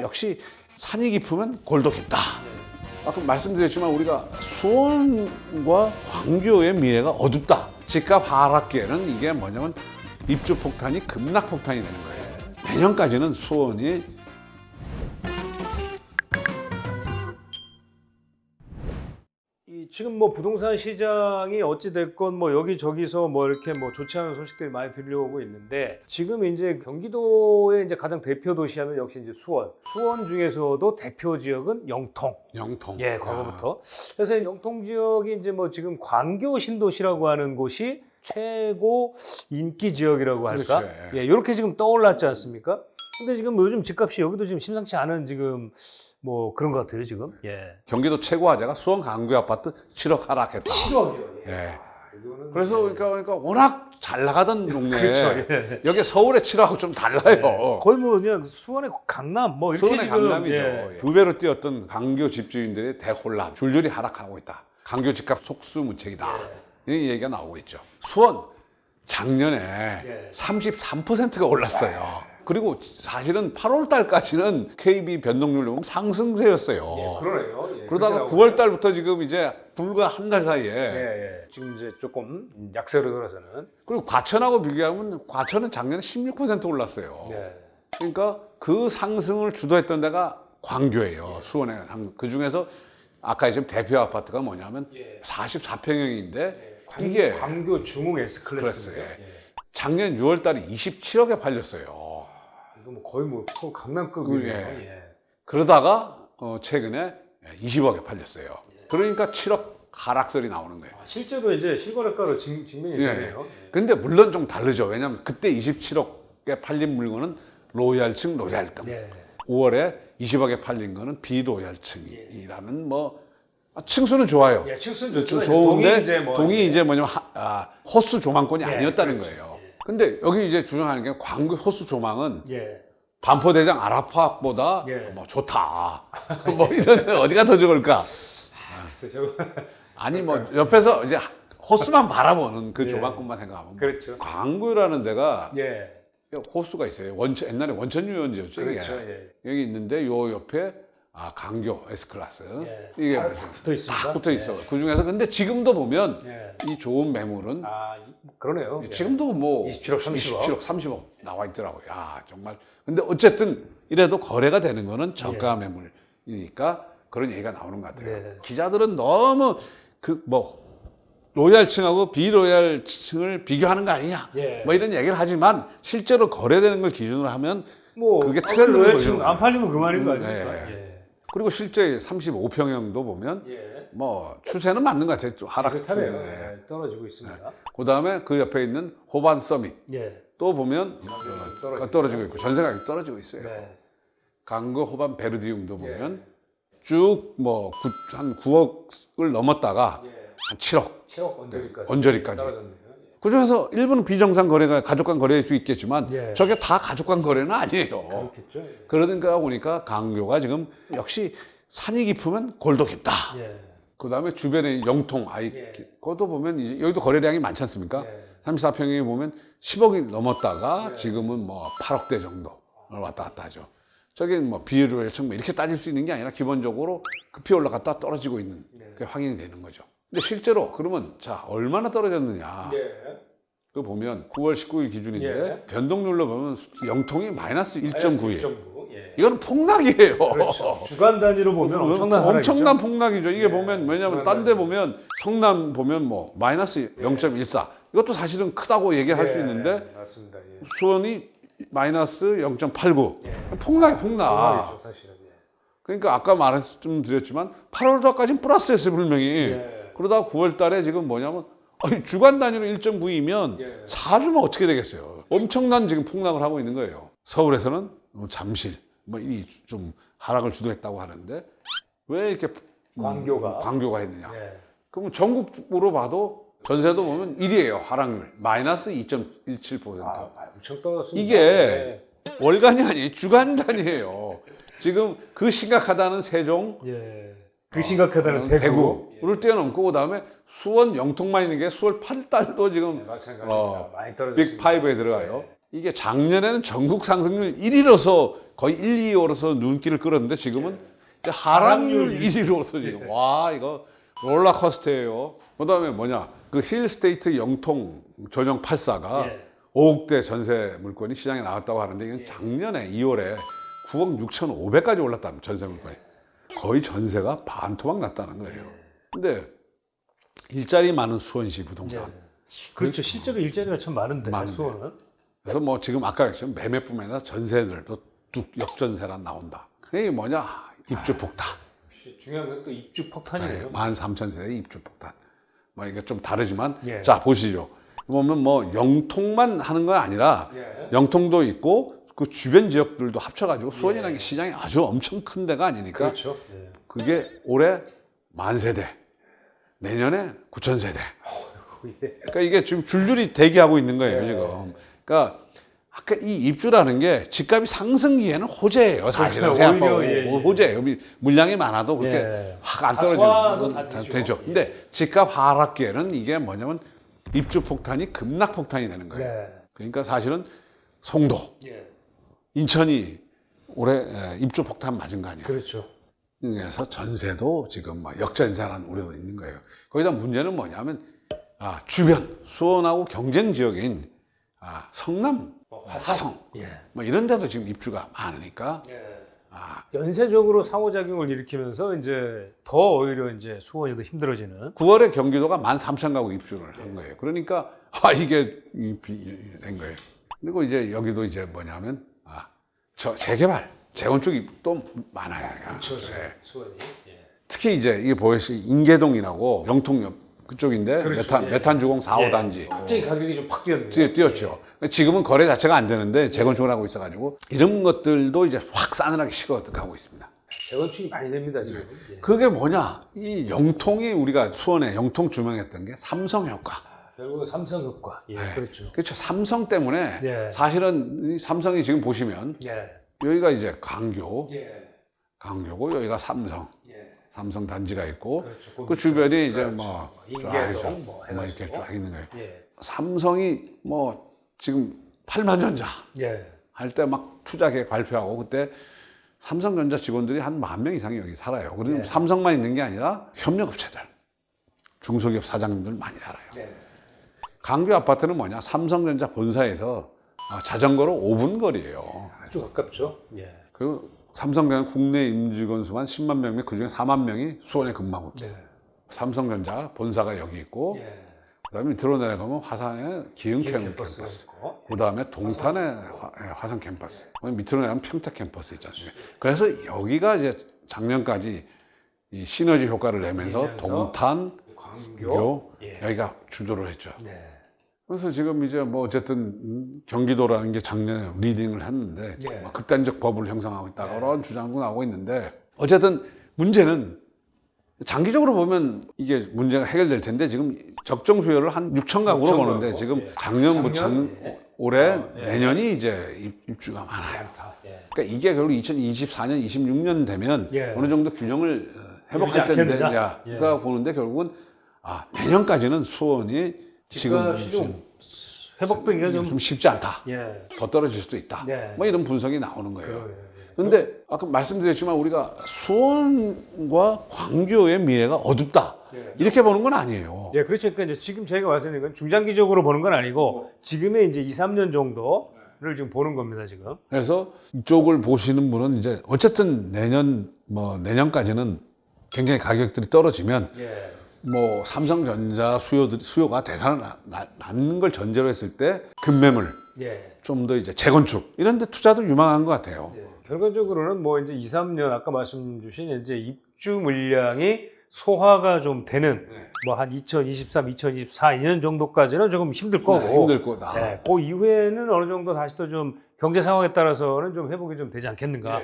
역시 산이 깊으면 골도 깊다. 아까 말씀드렸지만 우리가 수원과 광교의 미래가 어둡다. 집값 하락기에는 이게 뭐냐면 입주 폭탄이 급락 폭탄이 되는 거예요. 내년까지는 수원이 지금 뭐 부동산 시장이 어찌 됐건 뭐 여기저기서 뭐 이렇게 뭐 좋지 않은 소식들이 많이 들려오고 있는데, 지금 이제 경기도의 이제 가장 대표 도시하면 역시 이제 수원. 수원 중에서도 대표 지역은 영통. 영통. 예, 과거부터. 그래서 영통 지역이 이제 뭐 지금 광교 신도시라고 하는 곳이 최고 인기 지역이라고 할까? 그렇죠. 예, 이렇게 지금 떠올랐지 않습니까? 근데 지금 요즘 집값이 여기도 지금 심상치 않은 지금 뭐 그런 것 같아요, 지금. 예. 경기도 최고 화제가 수원 강교 아파트 7억 하락했다. 7억이요. 예. 이거는 그래서 그러니까 워낙 잘 나가던 동네. 그렇죠. 예. 여기 서울의 7억하고 좀 달라요. 거의 뭐 그냥 수원의 강남 뭐 이렇게 수원의 지금 강남이죠. 예. 두 배로 뛰었던 강교 집주인들의 대혼란, 줄줄이 하락하고 있다. 강교 집값 속수무책이다. 이런 얘기가 나오고 있죠. 수원 작년에 예. 33%가 올랐어요. 그리고 사실은 8월 달까지는 KB 변동률 보면 상승세였어요. 그러네요. 예. 그러다가 그렇게 9월 달부터 지금 이제 불과 한 달 사이에 예, 예. 지금 이제 조금 약세로 돌아서는. 그리고 과천하고 비교하면 과천은 작년에 16% 올랐어요. 예. 그러니까 그 상승을 주도했던 데가 광교예요. 수원에. 그 중에서 아까 지금 대표 아파트가 뭐냐면 예. 44평형인데 이게 광교 중흥 S 클래스예요. 클래스예요. 작년 6월 달에 27억에 팔렸어요. 이거 뭐 거의 뭐 서울 강남급이네요. 예. 예. 그러다가 최근에 20억에 팔렸어요. 그러니까 7억 하락설이 나오는 거예요. 실제로 이제 실거래가로 증명이 예. 되네요. 근데 물론 좀 다르죠. 왜냐하면 그때 27억에 팔린 물건은 로얄층, 로얄급. 예. 5월에 20억에 팔린 거는 비로얄층이라는 뭐 층수는 좋아요. 예, 층수는 좀 좋죠. 좋은데 뭐 동이 이제 뭐냐면 호수 조망권이 예, 아니었다는 그렇죠. 거예요. 예. 근데 여기 이제 주장하는 게 광교 호수 조망은 예. 반포대장 아라파학보다 예. 뭐 좋다. 뭐 이런 어디가 더 좋을까? 글쎄, 저거. 아니 뭐 옆에서 이제 호수만 바라보는 그 예. 조망권만 생각하면 그렇죠. 광교라는 데가 예. 호수가 있어요. 옛날에 원천 유원지였죠. 이게. 그렇죠. 예. 여기 있는데 요 옆에 강교 S클래스 예. 이게 다 붙어 있습니다. 다 붙어 있어. 그 중에서 근데 지금도 보면 예. 이 좋은 매물은 그러네요. 예. 지금도 뭐 27억, 30억. 27억, 30억 나와 있더라고요. 야, 정말. 근데 어쨌든 이래도 거래가 되는 거는 저가 매물이니까 그런 얘기가 나오는 것 같아요. 네. 기자들은 너무 로얄층하고 비로얄층을 비교하는 거 아니냐. 예. 뭐 이런 얘기를 하지만 실제로 거래되는 걸 기준으로 하면 뭐 그게 트렌드로 로얄층 보여요. 안 팔리면 그만인 거 아닙니까? 네. 예. 그리고 실제 35평형도 보면 예. 뭐 추세는 맞는 것 같아요. 좀 하락 비슷하네요. 추세. 예. 떨어지고 있습니다. 그 다음에 그 옆에 있는 호반 서밋 예. 또 보면 떨어지고 있고 전세 가격이 떨어지고 있어요. 네. 강거 호반 베르디움도 보면 쭉 뭐 한 9억을 넘었다가 예. 한 7억 7억 언저리까지. 언저리까지. 떨어졌네요. 그중에서 일부는 비정상 거래가 가족 간 거래일 수 있겠지만 예. 저게 다 가족 간 거래는 아니에요. 그렇겠죠. 예. 그러니까 보니까 강교가 지금 역시 산이 깊으면 골도 깊다. 예. 그 다음에 주변에 영통, 예. 그것도 보면 이제 여기도 거래량이 많지 않습니까? 예. 34평에 보면 10억이 넘었다가 예. 지금은 뭐 8억대 정도 왔다 갔다 하죠. 저게 뭐 비율을 이렇게 따질 수 있는 게 아니라 기본적으로 급히 올라갔다 떨어지고 있는 그게 확인이 되는 거죠. 근데 실제로 그러면 자 얼마나 떨어졌느냐? 예. 그 보면 9월 19일 기준인데 예. 변동률로 보면 영통이 마이너스 1.9예요. 1.9. 예. 이거는 폭락이에요. 그렇죠. 주간 단위로 보면 엄청난 하락이죠. 엄청난 폭락이죠. 이게 예. 보면 왜냐하면 주간 딴 데 단위. 보면 성남 보면 뭐 마이너스 0.14 이것도 사실은 크다고 얘기할 수 있는데 맞습니다. 예. 수원이 마이너스 0.89 예. 폭락이 폭락. 폭락이죠, 사실은. 예. 그러니까 아까 말씀드렸지만 8월까지는 플러스였어요 분명히. 예. 그러다가 9월 달에 지금 뭐냐면 주간 단위로 1.9이면 예. 4주면 어떻게 되겠어요. 엄청난 지금 폭락을 하고 있는 거예요. 서울에서는 잠실 이 좀 하락을 주도했다고 하는데 왜 이렇게 광교가 했느냐. 예. 그럼 전국으로 봐도 전세도 보면 1위예요. 하락률 마이너스 2.17%. 엄청 떨어졌습니다. 이게 예. 월간이 아니에요. 주간 단위예요. 지금 그 심각하다는 세종, 예. 그 심각하다는 대구를 뛰어넘고 그다음에 수원 영통만 있는 게 수월 8달도 지금 마찬가지입니다. 많이 떨어졌습니다. 빅5에 들어가요. 이게 작년에는 전국 상승률 1위로서 거의 1, 2위로서 눈길을 끌었는데 지금은 이제 하락률 1위로서 지금 와 이거 롤러코스터예요. 그다음에 뭐냐 그 힐스테이트 영통 전용 84가 5억대 전세 물건이 시장에 나왔다고 하는데 이건 작년에 2월에 9억 6,500까지 올랐다는 전세 물건이 거의 전세가 반토막 났다는 거예요. 근데 일자리 많은 수원시 부동산. 그렇죠. 실제로 일자리가 참 많은데 많은데. 수원은. 그래서 뭐 지금 아까 했지만 매매뿐만 아니라 전세들도 뚝 역전세란 나온다. 이게 뭐냐 입주 폭탄. 중요한 건 또 입주 폭탄이에요. 13,000세대 입주 폭탄. 뭐 이게 좀 다르지만 자 보시죠. 보면 뭐 영통만 하는 건 아니라 영통도 있고 그 주변 지역들도 합쳐가지고 수원이라는 게 시장이 아주 엄청 큰 데가 아니니까 그렇죠. 그게 올해 10,000세대, 내년에 9,000세대. 그러니까 이게 지금 줄줄이 대기하고 있는 거예요 지금. 그러니까 아까 이 입주라는 게 집값이 상승기에는 호재예요 사실은. 생각보다 호재예요. 물량이 많아도 그렇게 확 안 떨어지는 건 되죠. 근데 집값 하락기에는 이게 뭐냐면 입주 폭탄이 급락 폭탄이 되는 거예요. 그러니까 사실은 송도, 인천이 올해 입주 폭탄 맞은 거 아니에요. 그렇죠. 그래서 전세도 지금 막 역전세라는 우려도 있는 거예요. 거기다 문제는 뭐냐면 주변 수원하고 경쟁 지역인 성남, 화성 뭐 이런 데도 지금 입주가 많으니까 연쇄적으로 상호작용을 일으키면서 이제 더 오히려 이제 수원이 더 힘들어지는. 9월에 경기도가 13,000가구 입주를 한 거예요. 그러니까 이게 된 거예요. 그리고 이제 여기도 이제 뭐냐면 재개발, 재건축이 또 많아요. 그렇죠. 수원이. 특히 이제 이게 보이시 인계동이라고 영통역 그쪽인데 그렇죠. 메탄 주공 4, 5단지 갑자기 가격이 좀 팍 뛰었네요. 뛰었죠. 지금은 거래 자체가 안 되는데 재건축을 하고 있어가지고 이런 것들도 이제 확 싸늘하게 식어가고 있습니다. 재건축이 많이 됩니다 지금. 그게 뭐냐? 이 영통이 우리가 수원에 영통 주명했던 게 삼성 효과. 결국은 삼성 효과. 그렇죠. 그렇죠. 삼성 때문에 사실은 이 삼성이 지금 보시면 여기가 이제 강교고 여기가 삼성 단지가 있고 그렇죠. 그 주변이 이제 뭐 인계동 쫙 이렇게 쫙 있는 거예요. 삼성이 뭐 지금 8만전자 할 때 막 투자 계획 발표하고 그때 삼성전자 직원들이 한 10,000명 이상이 여기 살아요. 그리고 삼성만 있는 게 아니라 협력업체들, 중소기업 사장님들 많이 살아요. 강교 아파트는 뭐냐? 삼성전자 본사에서 자전거로 5분 거리예요. 아주 가깝죠. 그리고 삼성전자 국내 임직원 수만 10만 명이면 그중에 4만 명이 수원에 근무하고 삼성전자 본사가 여기 있고 그다음에 밑으로 내려가면 화산에 기흥 캠퍼스, 그다음에 동탄에 화산 캠퍼스, 밑으로 내려가면 평택 캠퍼스 있잖아요. 그래서 여기가 이제 작년까지 이 시너지 효과를 내면서 동탄, 광교 여기가 주도를 했죠. 그래서 지금 이제 뭐 어쨌든 경기도라는 게 작년에 리딩을 했는데 극단적 버블을 형성하고 있다 그런 주장도 나오고 있는데 어쨌든 문제는 장기적으로 보면 이게 문제가 해결될 텐데 지금 적정 수요를 한 6,000가구로 보는데 지금 작년부터 올해 내년이 이제 입주가 많아요. 그러니까 이게 결국 2024년, 26년 되면 어느 정도 균형을 회복할 텐데가 보는데 결국은 내년까지는 수원이 지금 좀 회복되기가 좀 쉽지 않다. 더 떨어질 수도 있다. 뭐 이런 분석이 나오는 거예요. 근데 아까 말씀드렸지만 우리가 수원과 광교의 미래가 어둡다. 이렇게 보는 건 아니에요. 그렇죠. 그러니까 이제 지금 저희가 말씀드린 건 중장기적으로 보는 건 아니고 지금의 이제 2, 3년 정도를 지금 보는 겁니다, 지금. 그래서 이쪽을 보시는 분은 이제 어쨌든 내년까지는 굉장히 가격들이 떨어지면 뭐 삼성전자 수요가 대단히 낮는 걸 전제로 했을 때 급매물, 좀 더 이제 재건축 이런 데 투자도 유망한 것 같아요. 결과적으로는 뭐 이제 2, 3년 아까 말씀 주신 이제 입주 물량이 소화가 좀 되는 뭐 한 2023, 2024, 2년 정도까지는 조금 힘들 거고 힘들 거다. 그 이후에는 어느 정도 다시 또 좀 경제 상황에 따라서는 좀 회복이 좀 되지 않겠는가.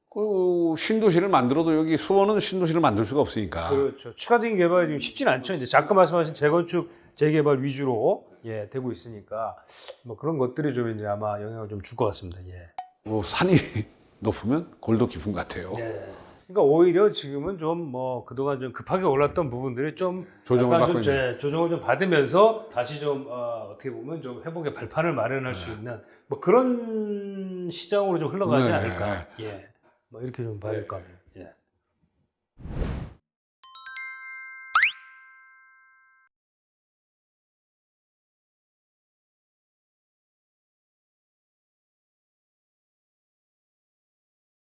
그리고 신도시를 만들어도 여기 수원은 신도시를 만들 수가 없으니까. 그렇죠. 추가적인 개발이 지금 쉽지는 않죠. 이제 잠깐 말씀하신 재건축, 재개발 위주로 되고 있으니까 뭐 그런 것들이 좀 이제 아마 영향을 좀 줄 것 같습니다. 뭐 산이 높으면 골도 깊은 것 같아요. 그러니까 오히려 지금은 좀 뭐 그동안 좀 급하게 올랐던 부분들이 좀 조정을 받고 조정을 좀 받으면서 다시 좀 어떻게 보면 좀 회복의 발판을 마련할 수 있는 뭐 그런 시장으로 좀 흘러가지 네. 않을까. 예. 뭐 이렇게 좀 봐야 될 것 같네요. 예.